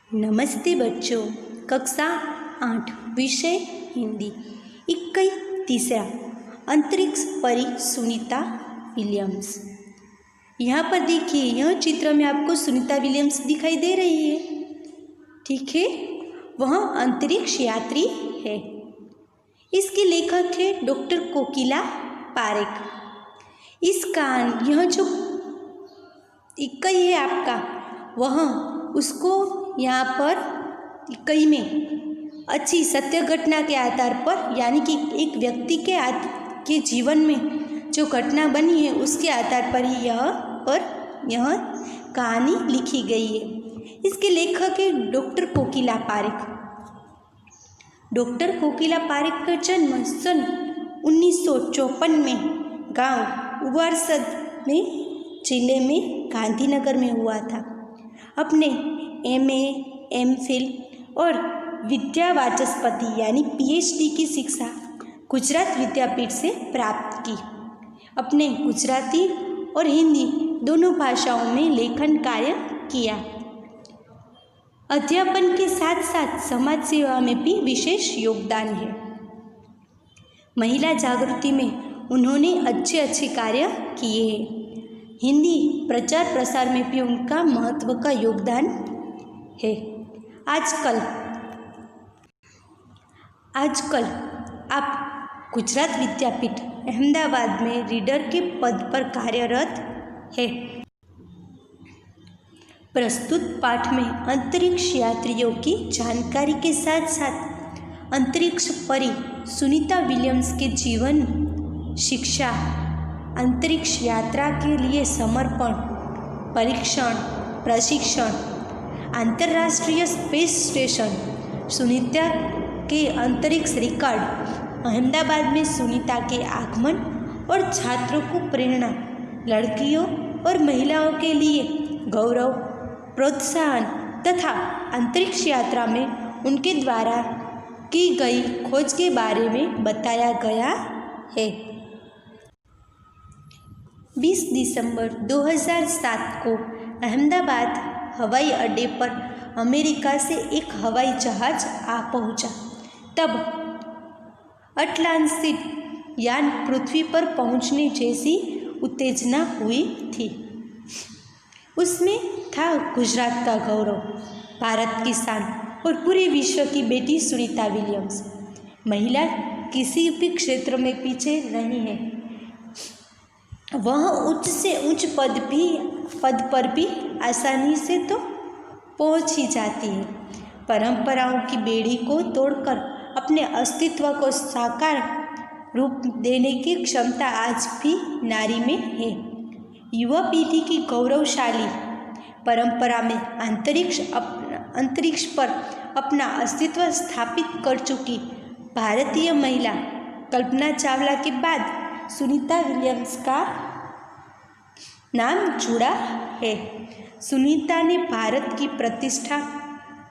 नमस्ते बच्चों। कक्षा 8 विषय हिंदी इकाई 3 अंतरिक्ष परी सुनीता विलियम्स। यहाँ पर देखिए, यह चित्र में आपको सुनीता विलियम्स दिखाई दे रही है। ठीक है, वह अंतरिक्ष यात्री है। इसके लेखक है डॉक्टर कोकिला पारेख। इसका यह जो इकाई है आपका, वह उसको यहाँ पर इकाई में अच्छी सत्य घटना के आधार पर, यानी कि एक व्यक्ति के जीवन में जो घटना बनी है उसके आधार पर ही यह कहानी लिखी गई है। इसके लेखक है डॉक्टर कोकिला पारेख। डॉक्टर कोकिला पारेख का जन्म सन 1954 में गांव उवारसद में जिले में गांधीनगर में हुआ था। अपने MA, MPhil और विद्यावाचस्पति यानी PhD की शिक्षा गुजरात विद्यापीठ से प्राप्त की। अपने गुजराती और हिंदी दोनों भाषाओं में लेखन कार्य किया। अध्यापन के साथ साथ समाज सेवा में भी विशेष योगदान है। महिला जागृति में उन्होंने अच्छे कार्य किए हैं। हिंदी प्रचार प्रसार में भी उनका महत्व का योगदान है। आजकल आप गुजरात विद्यापीठ अहमदाबाद में रीडर के पद पर कार्यरत है। प्रस्तुत पाठ में अंतरिक्ष यात्रियों की जानकारी के साथ साथ अंतरिक्ष परी सुनीता विलियम्स के जीवन, शिक्षा, अंतरिक्ष यात्रा के लिए समर्पण, परीक्षण, प्रशिक्षण, अंतर्राष्ट्रीय स्पेस स्टेशन, सुनीता के अंतरिक्ष रिकॉर्ड, अहमदाबाद में सुनीता के आगमन और छात्रों को प्रेरणा, लड़कियों और महिलाओं के लिए गौरव, प्रोत्साहन तथा अंतरिक्ष यात्रा में उनके द्वारा की गई खोज के बारे में बताया गया है। 20 दिसंबर 2007 को अहमदाबाद हवाई अड्डे पर अमेरिका से एक हवाई जहाज आ पहुंचा। तब अटलांटिक यान पृथ्वी पर पहुंचने जैसी उत्तेजना हुई थी। उसमें था गुजरात का गौरव, भारत की शान और पूरे विश्व की बेटी सुनीता विलियम्स। महिला किसी भी क्षेत्र में पीछे नहीं है। वह उच्च से उच्च पद पर भी आसानी से तो पहुंच ही जाती है। परंपराओं की बेड़ी को तोड़कर अपने अस्तित्व को साकार रूप देने की क्षमता आज भी नारी में है। युवा पीढ़ी की गौरवशाली परंपरा में अंतरिक्ष पर अपना अस्तित्व स्थापित कर चुकी भारतीय महिला कल्पना चावला के बाद सुनीता विलियम्स का नाम जुड़ा है। सुनीता ने भारत की प्रतिष्ठा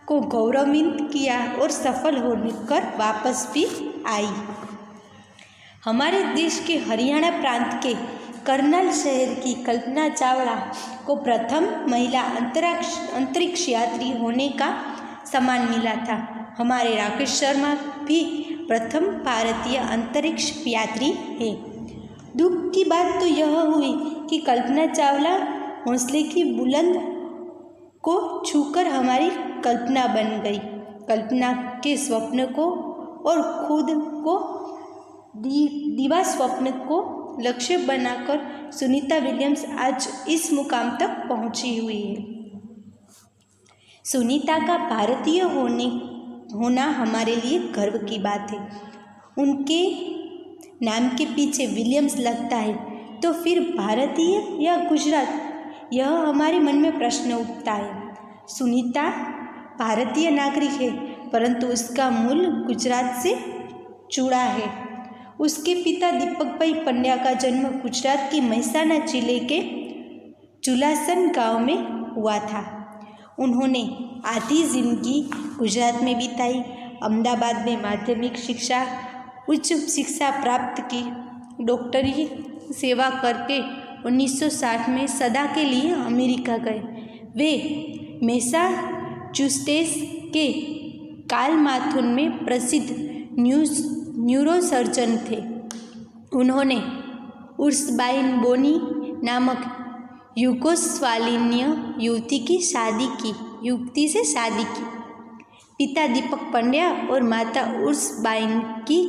को गौरवान्वित किया और सफल होकर वापस भी आई। हमारे देश के हरियाणा प्रांत के करनाल शहर की कल्पना चावला को प्रथम महिला अंतरिक्ष यात्री होने का सम्मान मिला था। हमारे राकेश शर्मा भी प्रथम भारतीय अंतरिक्ष यात्री है। दुख की बात तो यह हुई कि कल्पना चावला हौसले की बुलंद को छूकर हमारी कल्पना बन गई। कल्पना के स्वप्न को और खुद को दिवा स्वप्न को लक्ष्य बनाकर सुनीता विलियम्स आज इस मुकाम तक पहुंची हुई है। सुनीता का भारतीय होना हमारे लिए गर्व की बात है। उनके नाम के पीछे विलियम्स लगता है तो फिर भारतीय या गुजरात, यह हमारे मन में प्रश्न उठता है। सुनीता भारतीय नागरिक है, परंतु उसका मूल गुजरात से जुड़ा है। उसके पिता दीपक भाई पंड्या का जन्म गुजरात की महेसाणा जिले के जुलासन गांव में हुआ था। उन्होंने आधी जिंदगी गुजरात में बिताई। अहमदाबाद में माध्यमिक शिक्षा, उच्च शिक्षा प्राप्त की। डॉक्टरी सेवा करके 1960 में सदा के लिए अमेरिका गए। वे मैसाचुसेट्स के कालमाथुन में प्रसिद्ध न्यूरोसर्जन थे। उन्होंने उर्सबाइन बोनी नामक युगोस्लावियन युवती से शादी की। पिता दीपक पंड्या और माता उर्सबाइन की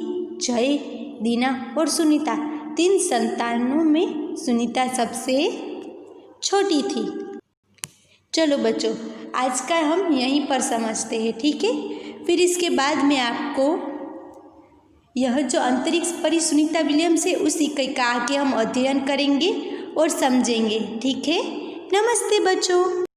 जय, दीना और सुनीता 3 संतानों में सुनीता सबसे छोटी थी। चलो बच्चों, आज का हम यहीं पर समझते हैं, ठीक है। फिर इसके बाद में आपको यह जो अंतरिक्ष परी सुनीता विलियम्स है उसी का आगे हम अध्ययन करेंगे और समझेंगे, ठीक है। नमस्ते बच्चों।